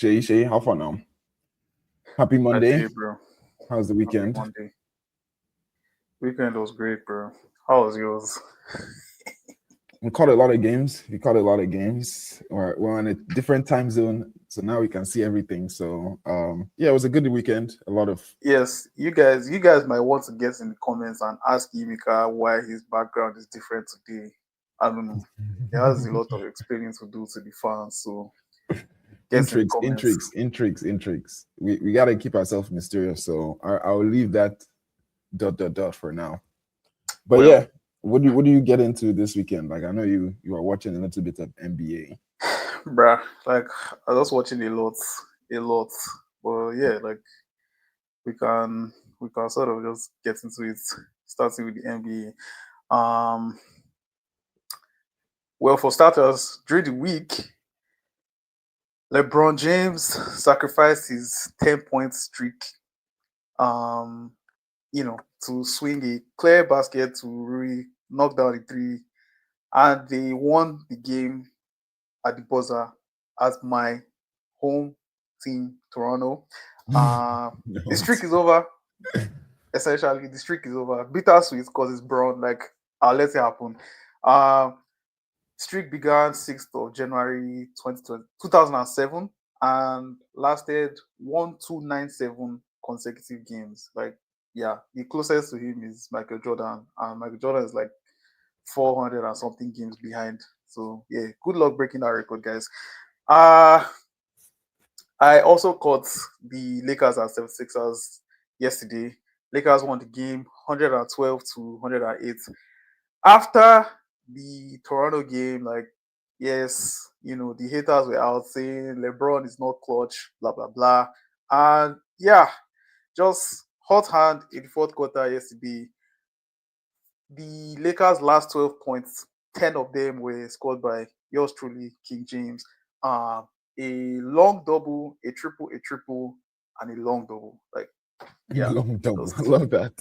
Seyi, how far now? Happy I Monday. did, bro. How's the Happy weekend? Monday. Weekend was great, bro. How was yours? We caught a lot of games. We caught a lot of games. We're on a different time zone, so now we can see everything. So yeah, it was a good weekend. A lot of Yes, you guys might want to get in the comments and ask Yimika why his background is different today. I don't know. He has a lot of explaining to do to the fans, so get in the intrigues, comments. intrigues, intrigues, intrigues. We gotta keep ourselves mysterious. So I'll leave that dot for now. But yeah, Well, what do you get into this weekend? Like I know you are watching a little bit of NBA. bruh, like I was watching a lot. But yeah, like we can we can sort of just get into it, starting with the NBA. Well, for starters, during the week, LeBron James sacrificed his 10-point streak, um, to swing a clear basket to really knock down the three, and they won the game at the buzzer as my home team, Toronto. Uh, the streak is over. Essentially, the streak is over. Bittersweet because it's Brown. Like, I'll let it happen. Uh, Streak began 6th of January 2007 and lasted 1297 consecutive games. Like, yeah, the closest to him is Michael Jordan, and Michael Jordan is like 400 and something games behind. So, yeah, good luck breaking that record, guys. Uh, I also caught the Lakers and 76ers yesterday. Lakers won the game 112 to 108. After the Toronto game, like, yes, the haters were out saying LeBron is not clutch, blah blah blah. And yeah, just hot hand in the fourth quarter yesterday. The Lakers' last 12 points, 10 of them were scored by yours truly, King James. A long double, a triple, and a long double. Like, yeah, Long double. I just love that.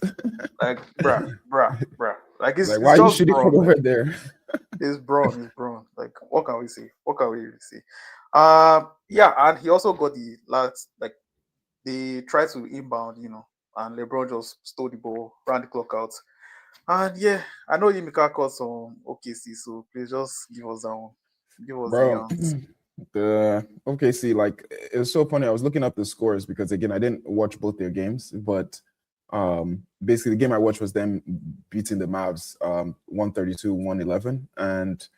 like bruh. Like Like it's why are you just shooting from Braun. over Like, there? it's Braun, it's Braun. Like, what can we say? What can we really say? Yeah, and he also got the last, like, they tried to inbound, and LeBron just stole the ball, ran the clock out. And yeah, I know Yimika caught some OKC, so please just give us that one. Give us the Bro, the OKC, like it was so funny. I was looking up the scores because again, I didn't watch both their games, but basically the game I watched was them beating the Mavs 132-111, and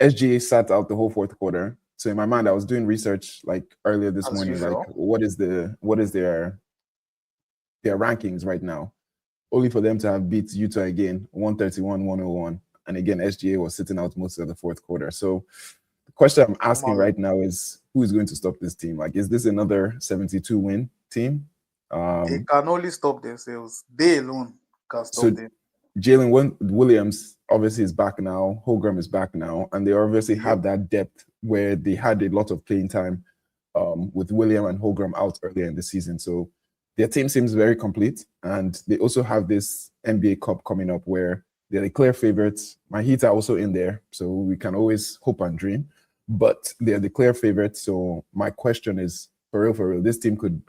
SGA sat out the whole fourth quarter. So in my mind, I was doing research like earlier this as morning, like usual. what is their rankings right now, only for them to have beat Utah again 131-101, and again SGA was sitting out most of the fourth quarter. So the question I'm asking Normally, right now is who is going to stop this team? Like, is this another 72 win team? they Um, can only stop themselves. They alone can so stop them. Jalen Williams obviously is back now. Holgram is back now, and they obviously Yep. have that depth where they had a lot of playing time with William and Holgram out earlier in the season. So their team seems very complete, and they also have this NBA Cup coming up where they're the clear favorites. My Heat are also in there, so we can always hope and dream, but they're the clear favorites. So my question is, for real, this team could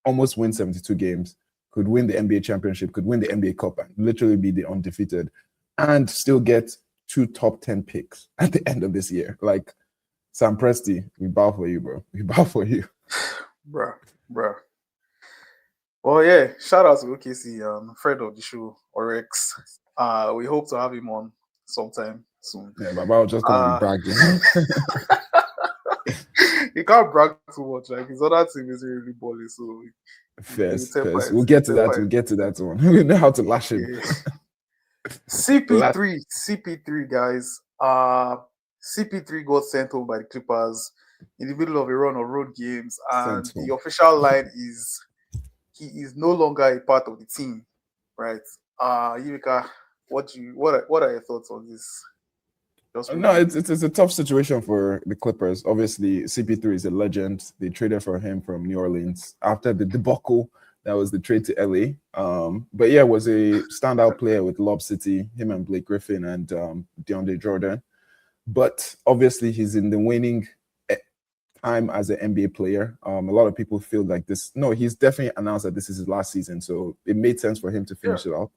almost win 72 games, could win the NBA championship, could win the NBA Cup, and literally be the undefeated, and still get two top 10 picks at the end of this year. Like, Sam Presti, we bow for you, bro. We bow for you. Bruh. Well, yeah, shout out to OKC, friend of the show, Orex. We hope to have him on sometime soon. Yeah, Baba was just gonna be Uh, bragging. he can't brag too much. Like, his other team is really balling, so he will First, temper first. it. We'll He will get to that. temper We'll it. get to that one. We know how to lash him. Yeah. Last, CP3, guys. CP3 got sent home by the Clippers in the middle of a run of road games, sent and the home. official line is he is no longer a part of the team, right? Yimika, what are your thoughts on this? Just real No, quick. it's a tough situation for the Clippers. Obviously, CP3 is a legend. They traded for him from New Orleans after the debacle that was the trade to LA. But yeah, was a standout player with Lob City, him and Blake Griffin and DeAndre Jordan. But obviously, he's in the waning time as an NBA player. A lot of people feel like this. No, he's definitely announced that this is his last season, so it made sense for him to finish it out.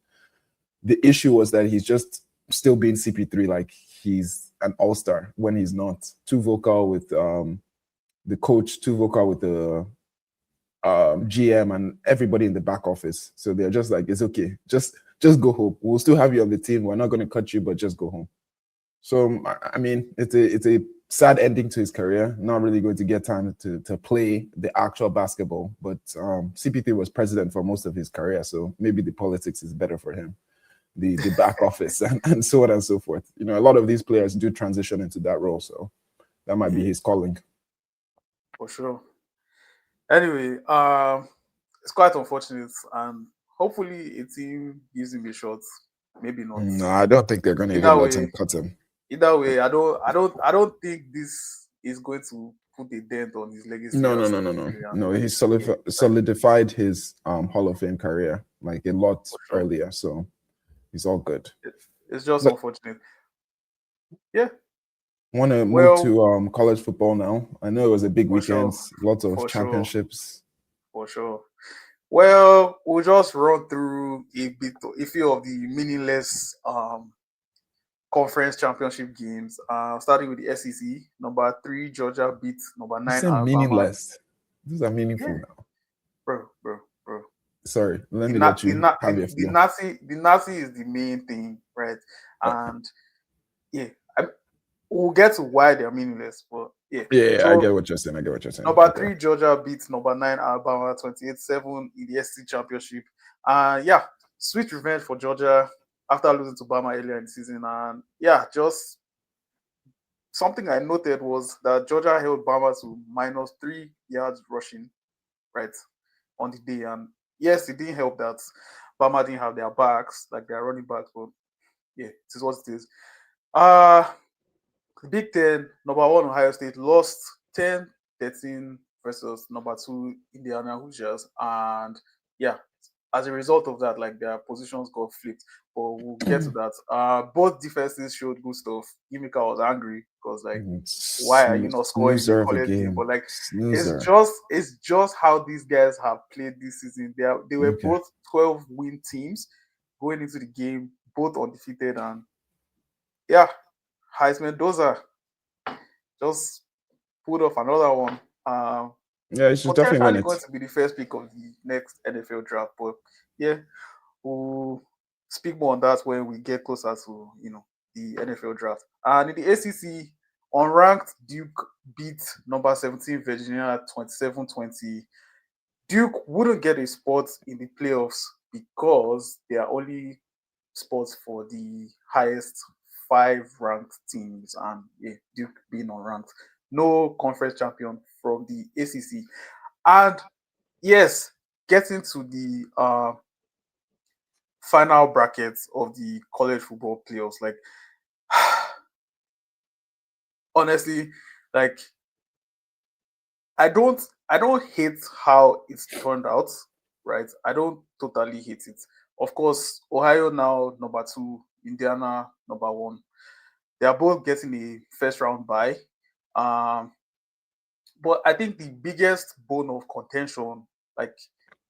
The issue was that he's just still being CP3, like he's an all-star when he's not. Too vocal with the coach, too vocal with the GM and everybody in the back office. So they're just like, it's okay, just go home. We'll still have you on the team. We're not going to cut you, but just go home. So I mean, it's a sad ending to his career. Not really going to get time to play the actual basketball. But CP3 was president for most of his career, so maybe the politics is better for him, the back office and so on and so forth. You know, a lot of these players do transition into that role, so that might be his calling. For sure. Anyway, it's quite unfortunate, and hopefully a team gives him a shot. Maybe not. No, I don't think they're going to even let him cut him. Either way, I don't think this is going to put a dent on his legacy. No. He solidified his Hall of Fame career like a lot earlier, so he's all good. It's just unfortunate. Yeah. Want to move to college football now? I know it was a big weekend, lots of championships. For sure. Well, we'll just run through a few of the meaningless conference championship games. Starting with the SEC, number 3 Georgia beat number 9 Alabama. Meaningless. These are meaningful now, bro. Sorry, let me let you have your flow. The Nazi is the main thing, right? And we'll get to why they're meaningless, but so, I get what you're saying. Number 3 Georgia beats number 9 Alabama 28-7 in the SEC championship. Sweet revenge for Georgia after losing to Bama earlier in the season. And just something I noted was that Georgia held Bama to -3 yards rushing, right, on the day. And yes, it didn't help that Bama didn't have their backs, like their running backs, but it is what it is. Big Ten, number 1 Ohio State lost 10-13 versus number 2 Indiana Hoosiers, and as a result of that, like their positions got flipped. But we'll get to that. Both defenses showed good stuff. Yimika was angry because why are you not scoring in the college game? But it's just how these guys have played this season. They were both 12-win teams going into the game, both undefeated, and Heisman Doza just pulled off another one. It should definitely win it. Going to be the first pick of the next NFL draft, but we'll speak more on that when we get closer to the NFL draft. And in the ACC, unranked Duke beat number 17 Virginia 27-20. Duke wouldn't get a spot in the playoffs because they are only spots for the highest 5 ranked teams, and Duke being unranked. No conference champion from the ACC. And yes, getting to the final brackets of the college football playoffs, honestly, I don't hate how it's turned out, right? I don't totally hate it. Of course, Ohio now number 2, Indiana number 1. They are both getting a first round bye. But I think the biggest bone of contention,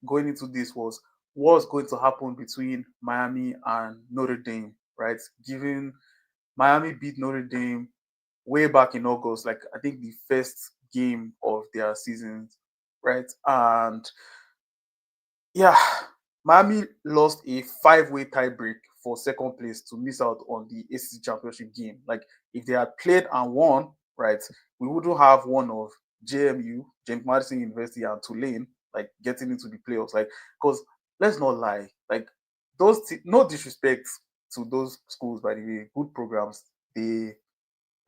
going into this, was what's going to happen between Miami and Notre Dame, right? Given Miami beat Notre Dame way back in August, I think the first game of their season, right? And Miami lost a 5-way tiebreak for second place to miss out on the ACC championship game. If they had played and won, right, we wouldn't have one of JMU, James Madison University, and Tulane getting into the playoffs. Because let's not lie, those no disrespect to those schools, by the way, good programs, they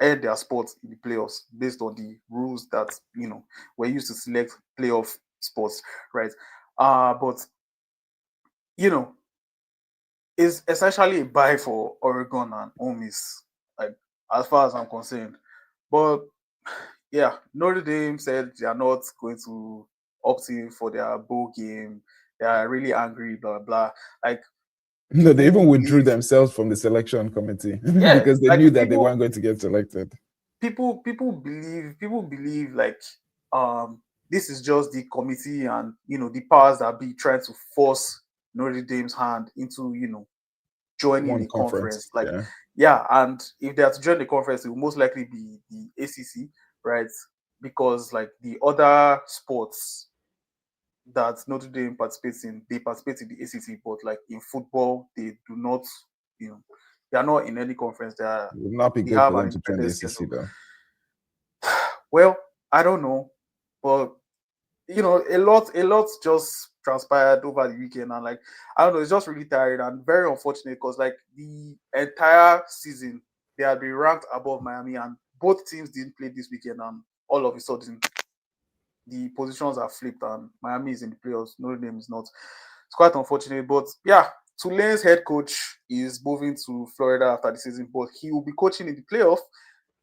earned their spots in the playoffs based on the rules that were used to select playoff spots, right? But it's essentially a buy for Oregon and Ole Miss, as far as I'm concerned. But Notre Dame said they are not going to opt in for their bowl game. They are really angry, blah blah. No, they even withdrew themselves from the selection committee because they knew that they weren't going to get selected. People believe this is just the committee and the powers that be trying to force Notre Dame's hand into joining One the conference. conference. Like, Yeah. yeah, and if they are to join the conference, it will most likely be the ACC, right? Because like the other sports that Notre Dame participates in, they participate in the ACC, but like in football, they do not, they are not in any conference. It would not be They good have for an them to join the independent ACC schedule. though. Well, I don't know, but a lot just transpired over the weekend, and like I don't know, it's just really tired and very unfortunate because like the entire season they had been ranked above Miami, and both teams didn't play this weekend, and all of a sudden the positions are flipped and Miami is in the playoffs. Notre Dame is not. It's quite unfortunate, but yeah, Tulane's head coach is moving to Florida after the season, but he will be coaching in the playoff.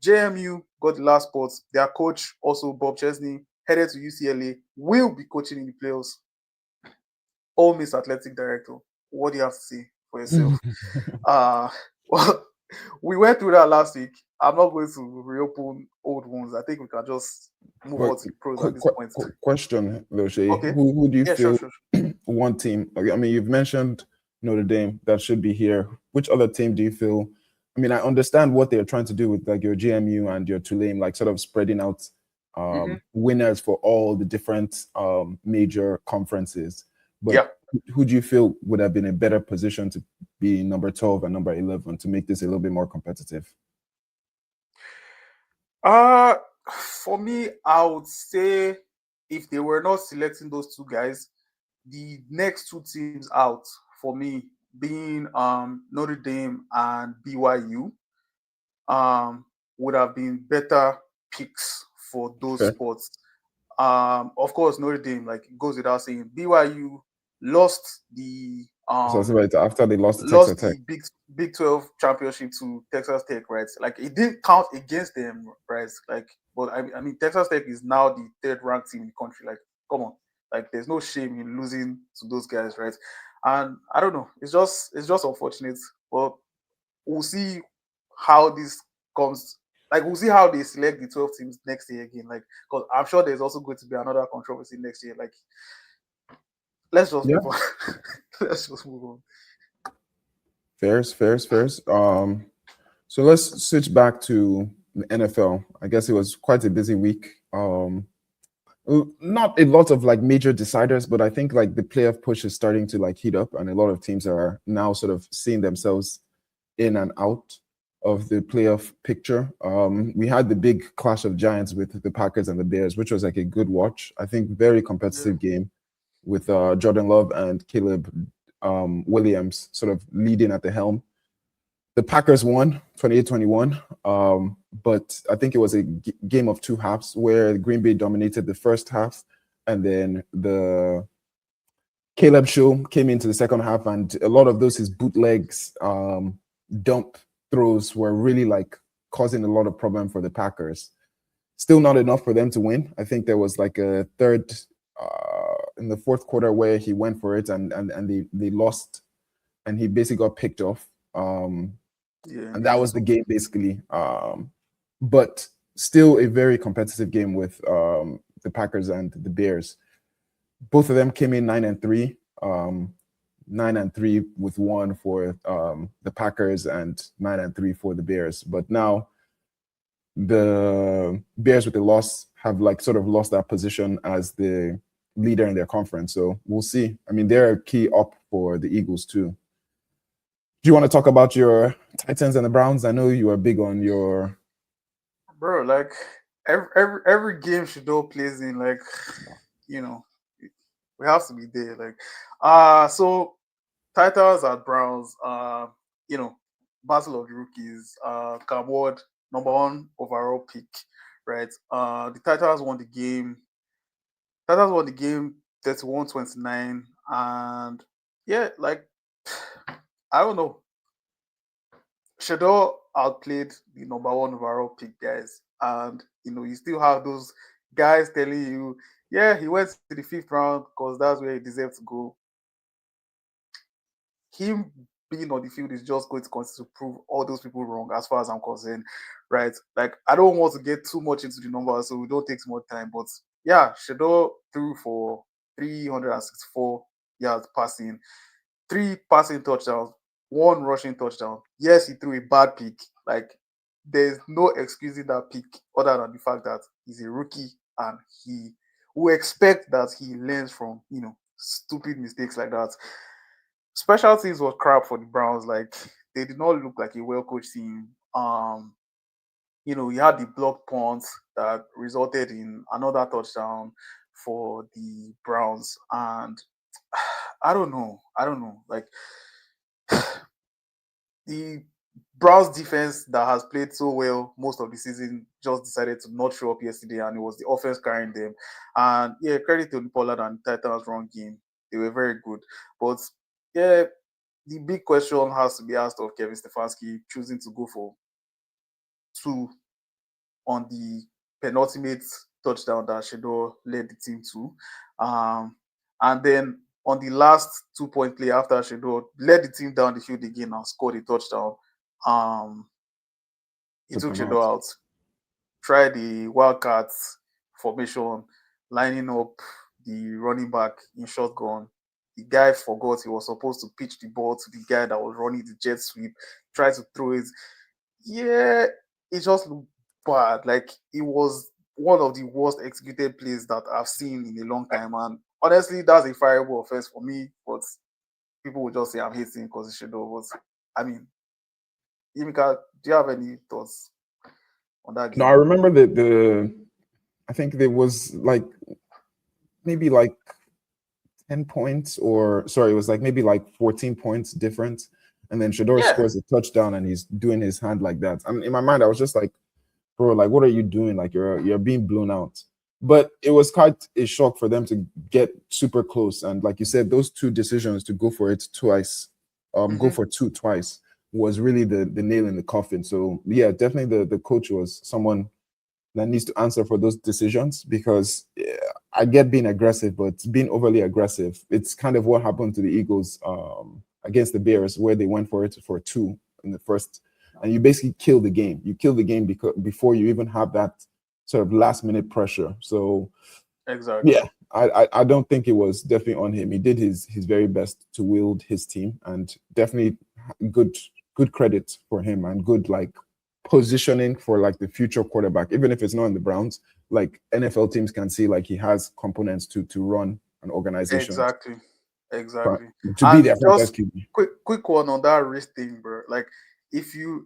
JMU got the last spot. Their coach, also Bob Chesney, headed to UCLA, will be coaching in the playoffs. Ole Miss athletic director. What do you have to say for yourself? Well, we went through that last week. I'm not going to reopen old ones. I think we can just move But on to the pros at this point. question, Loshe, Okay. who do you Yeah, sure, feel sure. one team? I mean, you've mentioned Notre Dame that should be here. Which other team do you feel? I mean, I understand what they're trying to do with like your GMU and your Tulane, like sort of spreading out winners for all the different major conferences. But Yeah. who do you feel would have been a better position to be number 12 and number 11 to make this a little bit more competitive? For me, I would say if they were not selecting those two guys, the next two teams out for me being Notre Dame and BYU would have been better picks for those Fair. spots. Of course, Notre Dame, like it goes without saying, BYU lost the So that's right after they lost to Texas Tech. Big 12 championship to Texas Tech, right? Like it didn't count against them, right? Like, but I mean, Texas Tech is now the third ranked team in the country. Like, come on, like there's no shame in losing to those guys, right? And I don't know, it's just unfortunate. But we'll see how this comes. Like we'll see how they select the 12 teams next year again. Like, because I'm sure there's also going to be another controversy next year. Like, let's just move on. Let's just move on. Fairs. So let's switch back to the NFL. I guess it was quite a busy week. Not a lot of like major deciders, but I think like the playoff push is starting to like heat up, and a lot of teams are now sort of seeing themselves in and out of the playoff picture. We had the big clash of giants with the Packers and the Bears, which was like a good watch. I think very competitive game with Jordan Love and Caleb Williams sort of leading at the helm. The Packers won 28-21, but I think it was a game of two halves where Green Bay dominated the first half, and then the Caleb show came into the second half, and a lot of those his bootlegs, dump throws were really like causing a lot of problem for the Packers. Still not enough for them to win. I think there was like a third in the fourth quarter where he went for it and they lost, and he basically got picked off. And that was the game basically. But still a very competitive game with the Packers and the Bears. Both of them came in 9-3. 9-3 with one for the Packers and 9-3 for the Bears. But now the Bears with the loss have like sort of lost that position as the leader in their conference. So we'll see. I mean, they're a key up for the Eagles too. Do you want to talk about your Titans and the Browns? I know you are big on your bro. Like every game Shedeur plays in, like we have to be there. Like so Titans and Browns. Battle of the rookies. Cam Ward, number 1 overall pick, right? The Titans won the game. 31-29, and yeah, like I don't know. Shedeur outplayed the number 1 overall pick guys, and you still have those guys telling you, yeah, he went to the 5th round because that's where he deserved to go. Him being on the field is just going to continue to prove all those people wrong, as far as I'm concerned, right? Like I don't want to get too much into the numbers, so we don't take too much time, but yeah, Shedeur threw for 364 yards passing, 3 passing touchdowns, 1 rushing touchdown. Yes, he threw a bad pick. Like, there's no excusing that pick other than the fact that he's a rookie and we expect that he learns from, stupid mistakes like that. Special teams was crap for the Browns. Like, they did not look like a well coached team. He had the blocked punt that resulted in another touchdown for the Browns. And I don't know. Like, the Browns defense that has played so well most of the season just decided to not show up yesterday, and it was the offense carrying them. And yeah, credit to Pollard and Titans' run game. They were very good. But yeah, the big question has to be asked of Kevin Stefanski choosing to go for 2 on the penultimate touchdown that Shedeur led the team to. And then on the last 2-point play after Shedeur led the team down the field again and scored a touchdown, he took Shedeur out, tried the Wildcats formation, lining up the running back in shotgun. The guy forgot he was supposed to pitch the ball to the guy that was running the jet sweep, tried to throw it. Yeah, it just looked bad. Like, it was one of the worst executed plays that I've seen in a long time. And honestly, that's a fireable offense for me. But people will just say I'm hating because it should have. But I mean, Yimika, do you have any thoughts on that game? No, I remember the I think there was like maybe like 10 points, or sorry, it was like maybe like 14 points difference. And then Shedeur scores a touchdown and he's doing his hand like that. I mean, in my mind, I was just like, bro, like, what are you doing? Like, you're being blown out. But it was quite a shock for them to get super close. And like you said, those 2 decisions to go for it twice, go for 2 twice, was really the nail in the coffin. So yeah, definitely the coach was someone that needs to answer for those decisions, because I get being aggressive, but being overly aggressive, it's kind of what happened to the Eagles against the Bears, where they went for it for 2 in the first, and you basically kill the game. You kill the game before you even have that sort of last minute pressure. So exactly, yeah, I don't think it was definitely on him. He did his very best to wield his team, and definitely good credit for him, and good like positioning for like the future quarterback. Even if it's not in the Browns, like NFL teams can see like he has components to run an organization. Exactly. To be their franchise QB. Quick one on that wrist thing, bro. Like, if you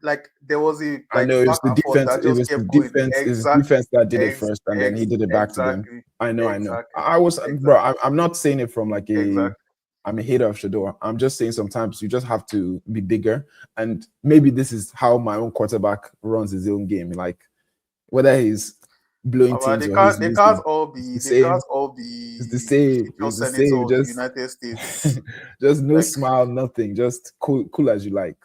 like, there was a, like, I know it was the defense. It was the defense. It's the defense that did it first, and then he did it back to them. I know. I was, bro. I'm not saying it from like a. I'm a hater of Shedeur. I'm just saying sometimes you just have to be bigger, and maybe this is how my own quarterback runs his own game. Like, whether he's blowing teams they or he's they can't all be. They can't all be. It's the same. It's the same. Just United States. just no smile, nothing. Just cool as you like.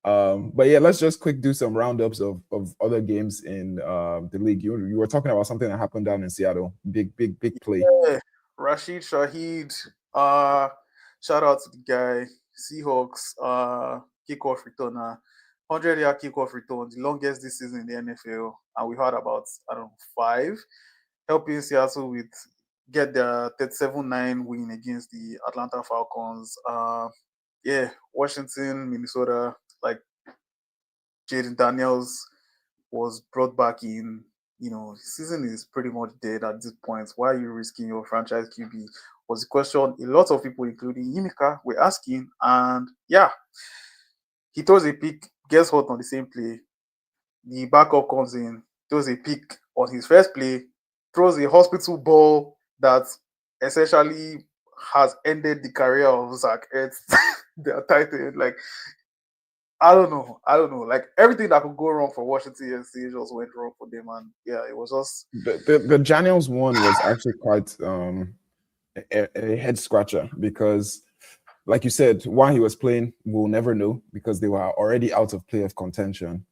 But yeah, let's just quick do some roundups of other games in the league. You were talking about something that happened down in Seattle. Big play. Yeah. Rashid Shaheed. Shout out to the guy. Seahawks. Kickoff returner. 100-yard kickoff return, the longest this season in the NFL, and we heard about 5, helping Seattle get their 37-9 win against the Atlanta Falcons. Washington, Minnesota, like, Jaden Daniels was brought back in. The season is pretty much dead at this point. Why are you risking your franchise QB? Was the question a lot of people, including Yimika, were asking. And yeah, he throws a pick, gets hot on the same play. The backup comes in, throws a pick on his first play, throws a hospital ball that essentially has ended the career of Zach Ertz, their tight end. Like, I don't know. Like, everything that could go wrong for Washington DC just went wrong for them, and yeah, it was just the Daniels one was actually quite a head scratcher, because, like you said, while he was playing, we'll never know, because they were already out of playoff contention.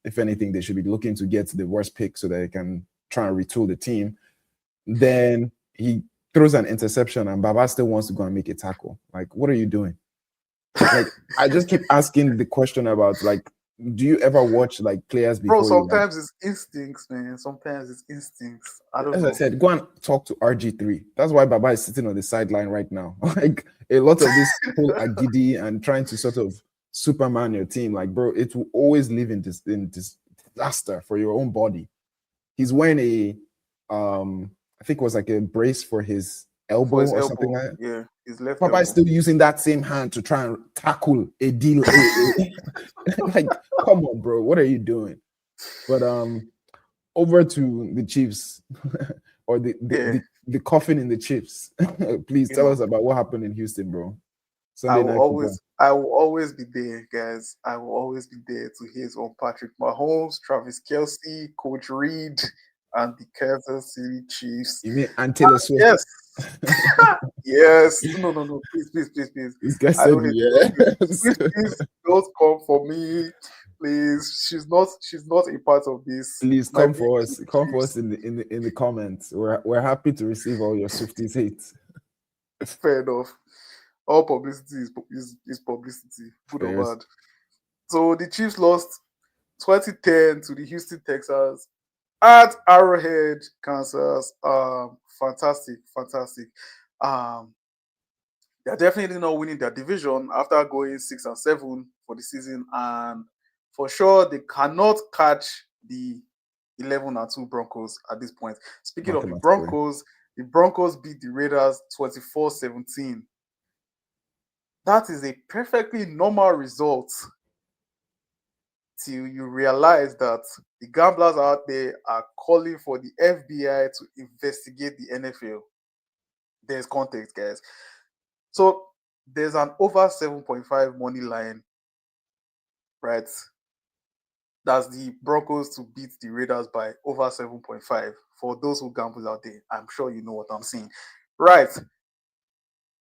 If anything, they should be looking to get the worst pick so that they can try and retool the team. Then he throws an interception, and Baba still wants to go and make a tackle. Like, what are you doing? Like, I just keep asking the question about, like, do you ever watch like players Bro, before you like? sometimes it's instincts, man. Sometimes it's instincts. I don't As I know. said, go and talk to RG3. That's why Baba is sitting on the sideline right now. Like a lot of these people are giddy and trying to sort of Superman your team. Like, bro, it will always live in this disaster for your own body. He's wearing a I think it was like a brace for his elbow For his or something elbow, like that. yeah, his left Papa is elbow. still using that same hand to try and tackle a deal. Like, come on, bro, what are you doing? But over to the Chiefs or the coffin in the Chiefs. Please You tell know, us about what happened in Houston, bro. I Sunday will night football. always be there, guys. I will always be there to hear on Patrick Mahomes, Travis Kelsey, Coach Reed, and the Kansas City Chiefs. You mean and Taylor Swift? Yes. Yes. No. Please. This guy I said don't hate yes. please don't come for me. Please. She's not a part of this. Please My come for big us. Chiefs. Come for us in the comments. We're happy to receive all your Swifties hate. Fair enough. All publicity is publicity, good or Fairs. bad. So the Chiefs lost 2010 to the Houston Texans at Arrowhead, Kansas. Fantastic. They're definitely not winning their division after going 6-7 for the season, and for sure they cannot catch the 11-2 Broncos at this point. Speaking of Mathematically. the Broncos beat the Raiders 24-17. That is a perfectly normal result till you realize that the gamblers out there are calling for the FBI to investigate the NFL. There's context, guys. So there's an over 7.5 money line, right? That's the Broncos to beat the Raiders by over 7.5. For those who gamble out there, I'm sure you know what I'm saying. Right.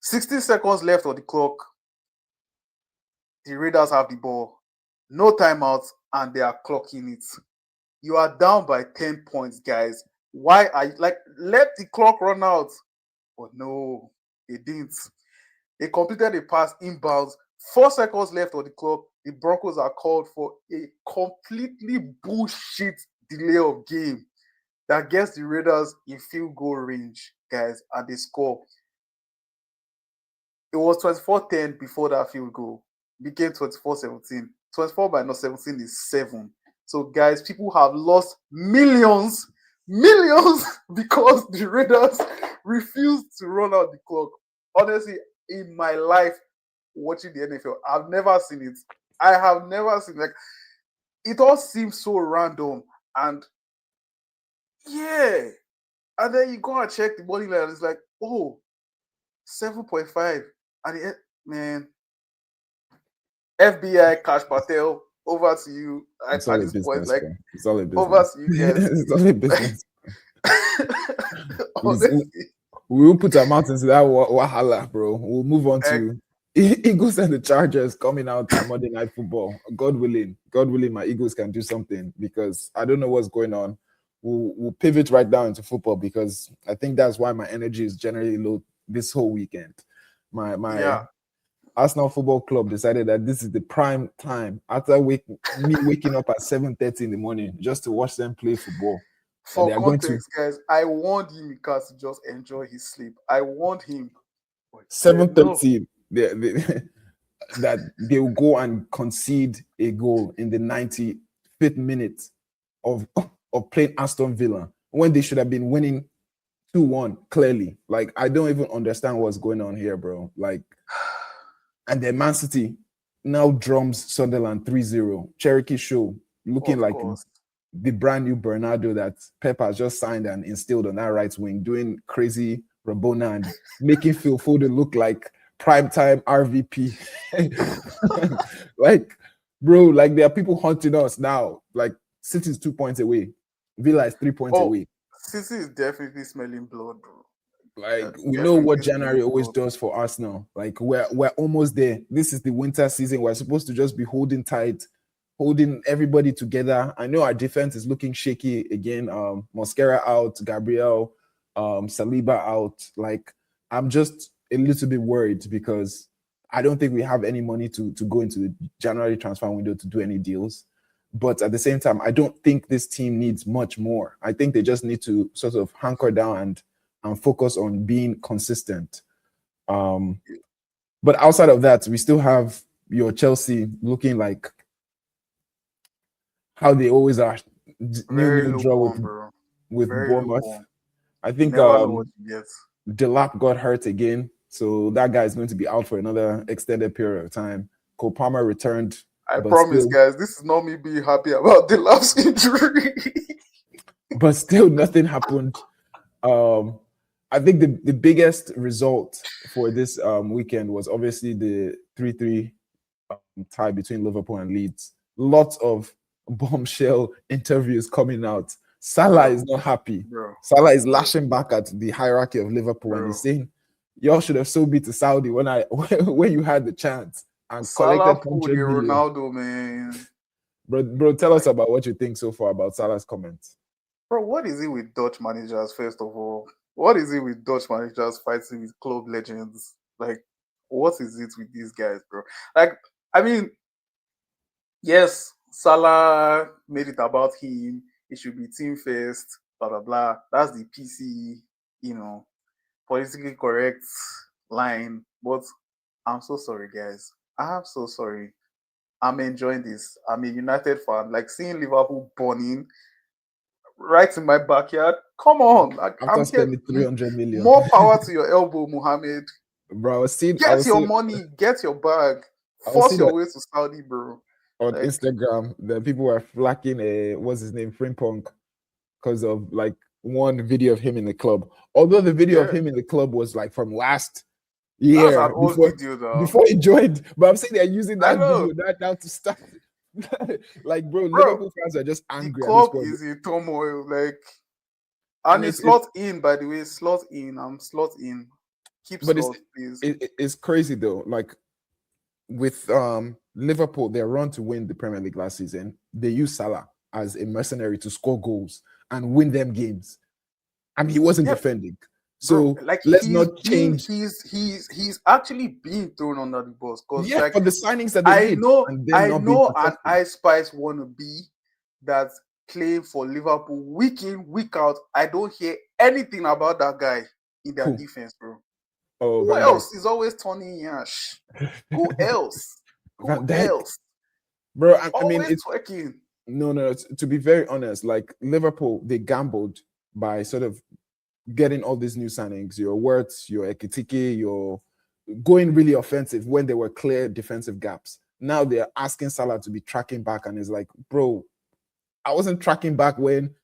60 seconds left on the clock. The Raiders have the ball. No timeouts, and they are clocking it. You are down by 10 points, guys. Why are you like, let the clock run out? But no, they didn't. They completed a pass inbounds. 4 seconds left on the clock. The Broncos are called for a completely bullshit delay of game that gets the Raiders in field goal range, guys, and they score. It was 24-10 before that field goal. It became 24-17. 24 by not 17 is 7. So, guys, people have lost millions because the Raiders refused to run out the clock. Honestly, in my life watching the NFL, I've never seen it. I have never seen, like, it all seems so random. And yeah, and then you go and check the money line, and it's like, oh, 7.5. And man, FBI Cash Patel, over to you. It's At all a this point, business, like, bro. It's all a over business. to you guys. It's all a business. Honestly, We will put our mouth into that wahala, bro. We'll move on to Eagles and the Chargers coming out on Monday Night Football. God willing, my Eagles can do something, because I don't know what's going on. We'll pivot right down into football, because I think that's why my energy is generally low this whole weekend. My Arsenal Football Club decided that this is the prime time after waking up at 7:30 in the morning just to watch them play football. For context, guys, I want Yimika to just enjoy his sleep. I want him. 7:30. That they will go and concede a goal in the 95th minute of playing Aston Villa when they should have been winning 2-1 clearly. Like, I don't even understand what's going on here, bro. Like, and then Man City now drums Sunderland 3-0. Cherokee Show looking like the brand new Bernardo that Pep has just signed and instilled on that right wing, doing crazy Rabona and making Phil Foden look like primetime RVP. Like, bro, like, there are people hunting us now. Like, City is 2 points away. Villa is 3 points away. City is definitely smelling blood, bro. Like, we know what January always does for us now. Like, we're almost there. This is the winter season. We're supposed to just be holding tight, holding everybody together. I know our defense is looking shaky again. Mosquera out, Gabriel, Saliba out. Like, I'm just a little bit worried, because I don't think we have any money to go into the January transfer window to do any deals. But at the same time, I don't think this team needs much more. I think they just need to sort of hunker down and focus on being consistent. But outside of that, we still have your Chelsea looking like how they always are. Very Nil draw lukewarm, bro. with Very Bournemouth. lukewarm. I You think never know what you get. Delap got hurt again, so that guy is going to be out for another extended period of time. Cole Palmer returned, I but promise, still, guys, this is not me being happy about the last injury. but still nothing happened. I think the biggest result for this weekend was obviously the 3-3 tie between Liverpool and Leeds. Lots of bombshell interviews coming out. Salah is not happy. Bro. Salah is lashing back at the hierarchy of Liverpool and he's saying, "Y'all should have sold me to Saudi when you had the chance and Salah collected pulled the 100 million." Ronaldo, man. Bro, tell us about what you think so far about Salah's comments. Bro, what is it with Dutch managers, first of all? What is it with Dutch managers fighting with club legends? Like, what is it with these guys, bro? Like, I mean, yes, Salah made it about him. It should be team first, blah, blah, blah. That's the PC, politically correct line. But I'm so sorry, guys. I'm so sorry. I'm enjoying this. I'm a United fan. Like, seeing Liverpool burning right in my backyard. Come on. After spending 300 million. More power to your elbow, Mohammed. Bro, Get your money. Get your bag. Force your way to Saudi, bro. On Instagram, the people were flacking what's his name, Frimpong, because of like one video of him in the club. Although the video of him in the club was like from last year, that's an old video, though. Before he joined. But I'm saying they're using that video now to start. Like, bro, Liverpool fans are just angry. The club is in turmoil, like, and it's slot in, by the way, slot in. I'm slot in. Keep slot, please. It's crazy though. Like with Liverpool, their run to win the Premier League last season, they used Salah as a mercenary to score goals and win them games, and he wasn't defending. So bro, like, let's not change. He's actually being thrown under the bus because like, for the signings that they made. I know an Ice Spice wannabe that play for Liverpool week in, week out. I don't hear anything about that guy in their defense, bro. Who else is always turning yash? Who else? Else? Bro, I mean, it's working. No. To be very honest, like Liverpool, they gambled by sort of getting all these new signings, your Wirtz, your Ekitike, your going really offensive when there were clear defensive gaps. Now they're asking Salah to be tracking back, and it's like, bro, I wasn't tracking back when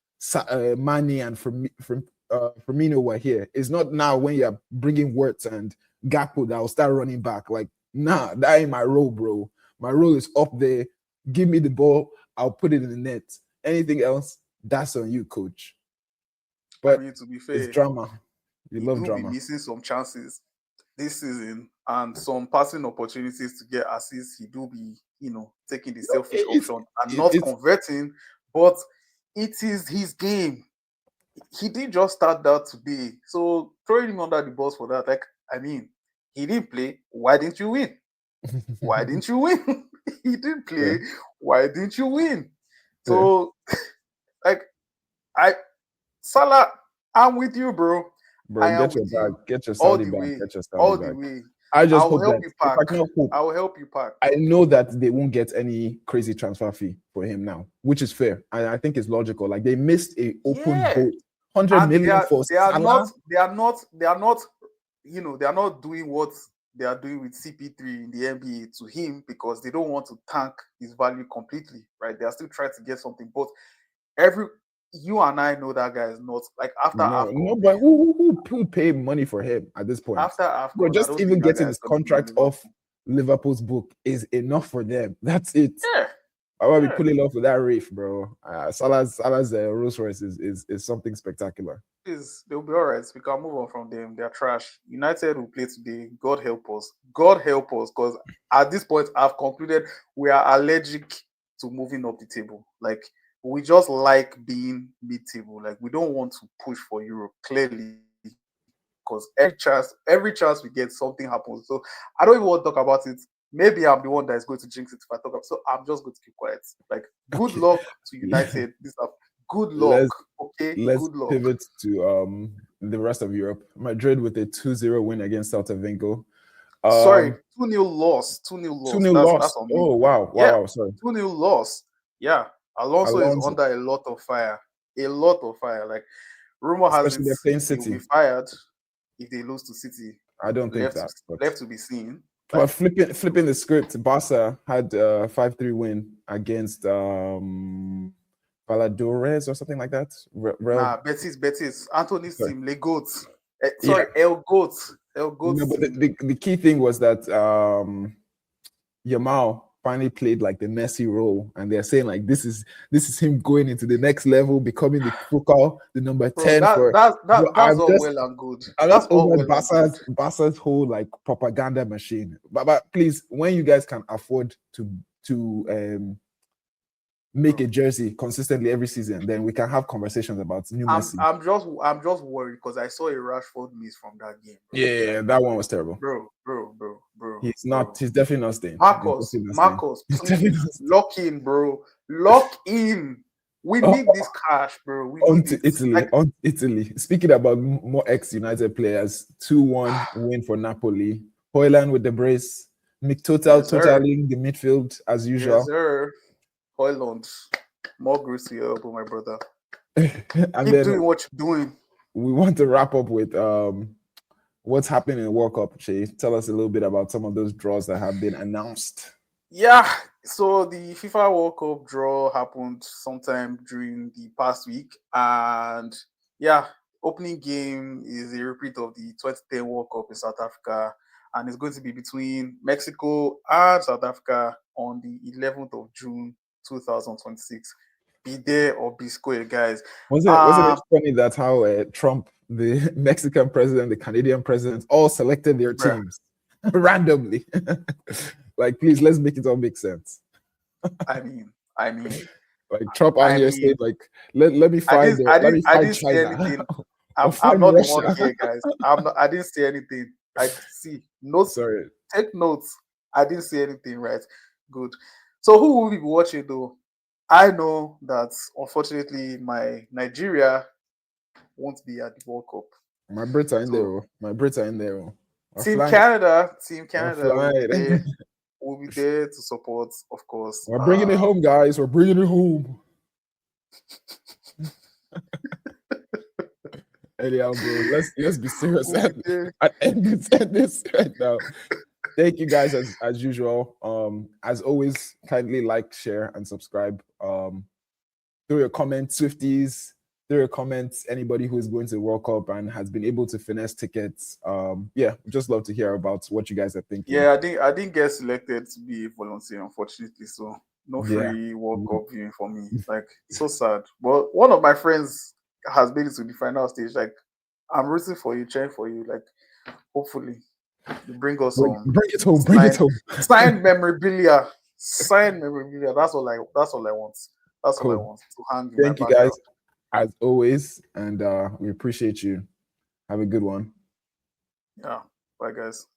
Mane and Firmino were here. It's not now when you're bringing Wirtz and Gakpo that will start running back. Like, nah, that ain't my role, bro. My role is up there. Give me the ball. I'll put it in the net. Anything else, that's on you, coach. But I mean, to be fair, it's drama. You love drama. Be missing some chances this season and some passing opportunities to get assists. He do be, taking the selfish option and not converting. But it is his game. He didn't just start that today. So throwing him under the bus for that, like, I mean, he didn't play. Why didn't you win? Why didn't you win? He didn't play. Yeah. Why didn't you win? So, like, Salah, I'm with you, bro. Get your bag. Get your Saudi bag. Get your Saudi bag. Way. I just hope that I will help you pack. I know that they won't get any crazy transfer fee for him now, which is fair. I think it's logical. Like, they missed a open vote. 100 million for Salah. They are not doing what they are doing with CP3 in the NBA to him because they don't want to tank his value completely, right? They are still trying to get something. But you and I know that guy is not like after no, but who pay money for him at this point? After AFCON, bro, just even getting his contract off Liverpool's book is enough for them. That's it. Yeah. I will be pulling off with that Rafe, bro. Salah's Rolls Royce is something spectacular. They'll be all right. We can move on from them. They're trash. United will play today. God help us. God help us, because at this point, I've concluded we are allergic to moving up the table. Like, we just like being mid-table. Like, we don't want to push for Europe, clearly, because every chance we get, something happens. So I don't even want to talk about it. maybe I'm the one that is going to jinx it if I talk about. So I'm just going to keep quiet. Like, good Okay. luck to United. This up. Good luck. Okay. Let's Good luck. pivot to the rest of Europe. Madrid with a 2-0 win against Celta Vigo. Sorry, 2-0 loss. 2-0 loss. 2-0 That's loss. on me. Oh wow, Yeah, sorry. 2-0 loss. Yeah. Alonso is Alonso. under a lot of fire. A lot of fire. Like, rumor has Especially they're it playing he'll City. be fired if they lose to City. I don't think that. Left to be seen. But Like, flipping the script, Barca had a 5-3 win against Valladolid or something like that. nah, Betis. Anthony's Sorry. team, Le Goats. El Goats. El Goats. No, but the key thing was that Yamal finally played like the Messi role, and they're saying like this is him going into the next level, becoming the focal, the number 10 for. That's all well and good. That's all well Barca's whole like propaganda machine. But please, when you guys can afford to make a jersey consistently every season, then we can have conversations about new Messi. I'm just worried because I saw a Rashford miss from that game. Bro. Yeah, that one was terrible. Bro. He's definitely not staying. Marcos, please lock in, bro. Lock in. We need this cash, bro. On to Italy. Speaking about more ex-United players, 2-1 win for Napoli. Hoyland with the brace. Totaling the midfield as usual. Yes, sir. Hoyland. More grace to your elbow, my brother. And Keep doing what you're doing. We want to wrap up with what's happening in the World Cup, Shay. Tell us a little bit about some of those draws that have been announced. Yeah, so the FIFA World Cup draw happened sometime during the past week, and yeah, opening game is a repeat of the 2010 World Cup in South Africa, and it's going to be between Mexico and South Africa on the 11th of June 2026. Be there or be square, guys. Wasn't it funny that how Trump, the Mexican president, the Canadian president, all selected their teams randomly? Like, please, let's make it all make sense. I mean, like Trump out here said, like, let me find China. I didn't say anything. I'm not the one here, guys. I didn't say anything. I see. Notes. Sorry. Take notes. I didn't say anything, right? Good. So who will we be watching though? I know that unfortunately my Nigeria won't be at the World Cup. My Brits are in there. Team Canada will be there to support, of course. We're bringing it home, guys. We're bringing it home. Anyhow, bro, let's be serious and end this right now. Thank you guys as usual. As always, kindly like, share, and subscribe. Through your comments, Swifties, through your comments, anybody who is going to the World Cup and has been able to finesse tickets. Just love to hear about what you guys are thinking. Yeah, I didn't get selected to be a volunteer, unfortunately. So no free World Cup viewing for me. Like, so sad. But one of my friends has made it to the final stage. Like, I'm rooting for you, cheering for you. Like, hopefully. Bring us home. Bring it home. Signed memorabilia. That's all I want. That's all I want to hang. Thank you guys, as always, and we appreciate you. Have a good one. Yeah. Bye, guys.